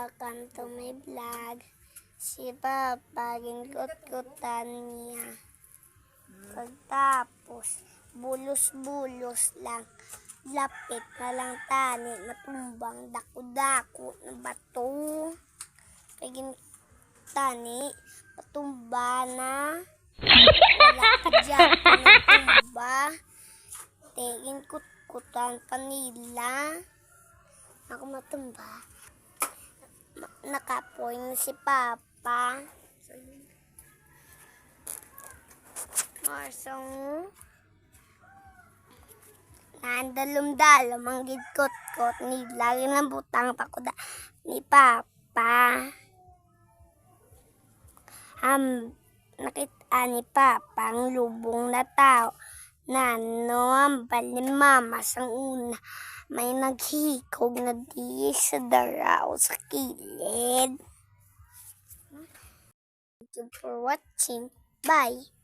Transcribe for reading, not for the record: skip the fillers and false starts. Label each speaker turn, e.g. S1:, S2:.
S1: welcome to my vlog. Si Papa, ginkot-kutan niya. Pagtapos, bulos-bulos lang. Lapit na lang tani, matumbang dako-dako ng bato. Kaya tani, patumba na. Wala ka dyan, pinatumba. Tingin kut-kutan pa nila. Ako matumba. Nakapoy na si Papa. Marsong nandalom-dalom ang gidkot-kot ni lagi ng butang pakuda ni Papa. Nakita ni Papa ang lubong na tao. Nano ang bal ni Mama sang una. May naghikog na di sa daraw sa kilid. Thank you for watching. Bye!